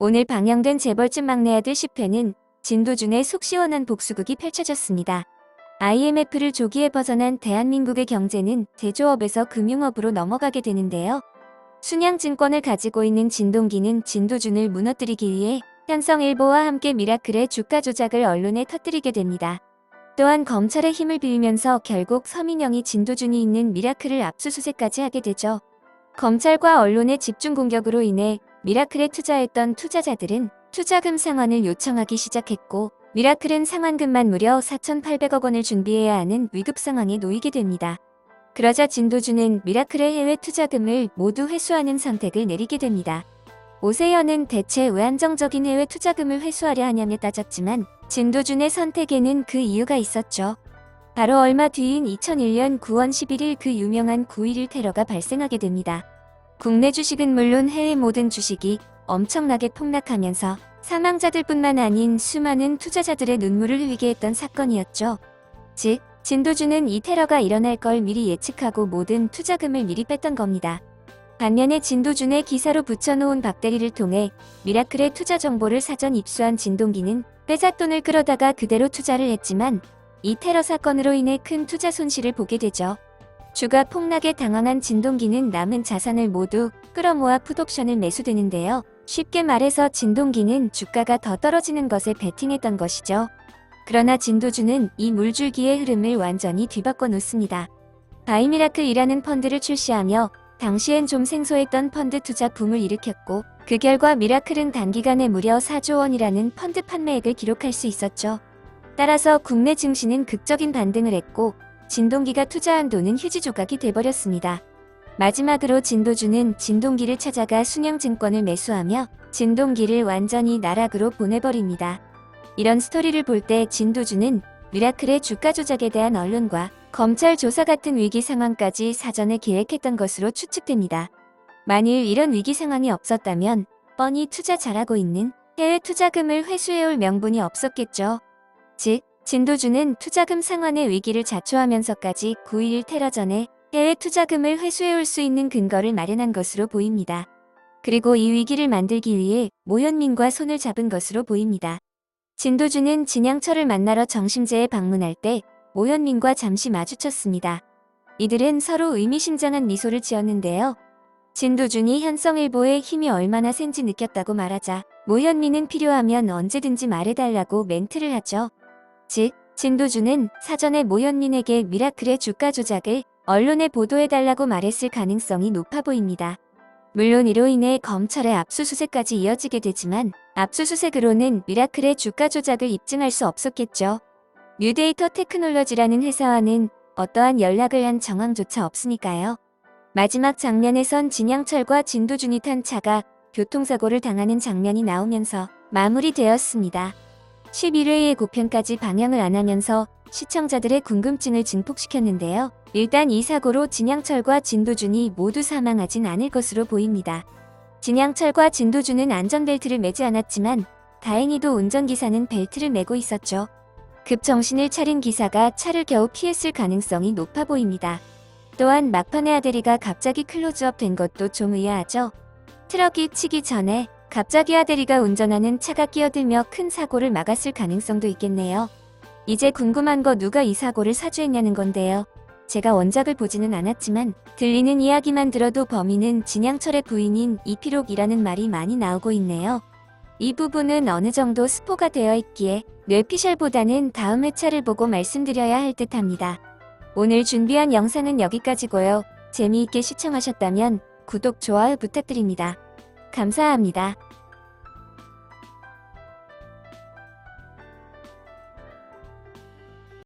오늘 방영된 재벌집 막내 아들 10회는 진도준의 속 시원한 복수극이 펼쳐졌습니다. IMF를 조기에 벗어난 대한민국의 경제는 제조업에서 금융업으로 넘어가게 되는데요. 순양증권을 가지고 있는 진동기는 진도준을 무너뜨리기 위해 현성일보와 함께 미라클의 주가 조작을 언론에 터뜨리게 됩니다. 또한 검찰의 힘을 빌면서 결국 서민영이 진도준이 있는 미라클을 압수수색까지 하게 되죠. 검찰과 언론의 집중 공격으로 인해 미라클에 투자했던 투자자들은 투자금 상환을 요청하기 시작했고, 미라클은 상환금만 무려 4,800억 원을 준비해야 하는 위급 상황에 놓이게 됩니다. 그러자 진도준은 미라클의 해외 투자금을 모두 회수하는 선택을 내리게 됩니다. 오세현은 대체 왜 안정적인 해외 투자금을 회수하려 하냐며 따졌지만 진도준의 선택에는 그 이유가 있었죠. 바로 얼마 뒤인 2001년 9월 11일 그 유명한 9.11 테러가 발생하게 됩니다. 국내 주식은 물론 해외 모든 주식이 엄청나게 폭락하면서 사망자들뿐만 아닌 수많은 투자자들의 눈물을 흘리게 했던 사건이었죠. 즉, 진도준은 이 테러가 일어날 걸 미리 예측하고 모든 투자금을 미리 뺐던 겁니다. 반면에 진도준의 기사로 붙여놓은 박대리를 통해 미라클의 투자 정보를 사전 입수한 진동기는 빼잣돈을 끌어다가 그대로 투자를 했지만 이 테러 사건으로 인해 큰 투자 손실을 보게 되죠. 주가 폭락에 당황한 진동기는 남은 자산을 모두 끌어모아 풋옵션을 매수되는데요. 쉽게 말해서 진동기는 주가가 더 떨어지는 것에 베팅했던 것이죠. 그러나 진도준은 이 물줄기의 흐름을 완전히 뒤바꿔 놓습니다. 바이미라클이라는 펀드를 출시하며 당시엔 좀 생소했던 펀드 투자 붐을 일으켰고, 그 결과 미라클은 단기간에 무려 4조 원이라는 펀드 판매액을 기록할 수 있었죠. 따라서 국내 증시는 극적인 반등을 했고 진동기가 투자한 돈은 휴지 조각이 돼버렸습니다. 마지막으로 진도준은 진동기를 찾아가 순양증권을 매수하며 진동기를 완전히 나락으로 보내버립니다. 이런 스토리를 볼 때 진도준은 미라클의 주가 조작에 대한 언론과 검찰 조사 같은 위기 상황까지 사전에 계획했던 것으로 추측됩니다. 만일 이런 위기 상황이 없었다면 뻔히 투자 잘하고 있는 해외 투자금을 회수해올 명분이 없었겠죠. 즉, 진도준은 투자금 상환의 위기를 자초하면서까지 9.11 테러 전에 해외 투자금을 회수해올 수 있는 근거를 마련한 것으로 보입니다. 그리고 이 위기를 만들기 위해 모현민과 손을 잡은 것으로 보입니다. 진도준은 진양철을 만나러 정심제에 방문할 때 모현민과 잠시 마주쳤습니다. 이들은 서로 의미심장한 미소를 지었는데요. 진도준이 현성일보의 힘이 얼마나 센지 느꼈다고 말하자 모현민은 필요하면 언제든지 말해달라고 멘트를 하죠. 즉, 진도준은 사전에 모현민에게 미라클의 주가 조작을 언론에 보도해달라고 말했을 가능성이 높아 보입니다. 물론 이로 인해 검찰의 압수수색까지 이어지게 되지만 압수수색으로는 미라클의 주가 조작을 입증할 수 없었겠죠. 뉴데이터 테크놀로지라는 회사와는 어떠한 연락을 한 정황조차 없으니까요. 마지막 장면에선 진양철과 진도준이 탄 차가 교통사고를 당하는 장면이 나오면서 마무리되었습니다. 11회의 고편까지 방영을 안 하면서 시청자들의 궁금증을 증폭시켰는데요. 일단 이 사고로 진양철과 진도준이 모두 사망하진 않을 것으로 보입니다. 진양철과 진도준은 안전벨트를 매지 않았지만 다행히도 운전기사는 벨트를 매고 있었죠. 급 정신을 차린 기사가 차를 겨우 피했을 가능성이 높아 보입니다. 또한 막판에 아대리가 갑자기 클로즈업 된 것도 좀 의아하죠. 트럭이 치기 전에 갑자기 아대리가 운전하는 차가 끼어들며 큰 사고를 막았을 가능성도 있겠네요. 이제 궁금한 거 누가 이 사고를 사주했냐는 건데요. 제가 원작을 보지는 않았지만 들리는 이야기만 들어도 범인은 진양철의 부인인 이필옥이라는 말이 많이 나오고 있네요. 이 부분은 어느 정도 스포가 되어 있기에 뇌피셜보다는 다음 회차를 보고 말씀드려야 할 듯 합니다. 오늘 준비한 영상은 여기까지고요. 재미있게 시청하셨다면 구독, 좋아요 부탁드립니다. 감사합니다.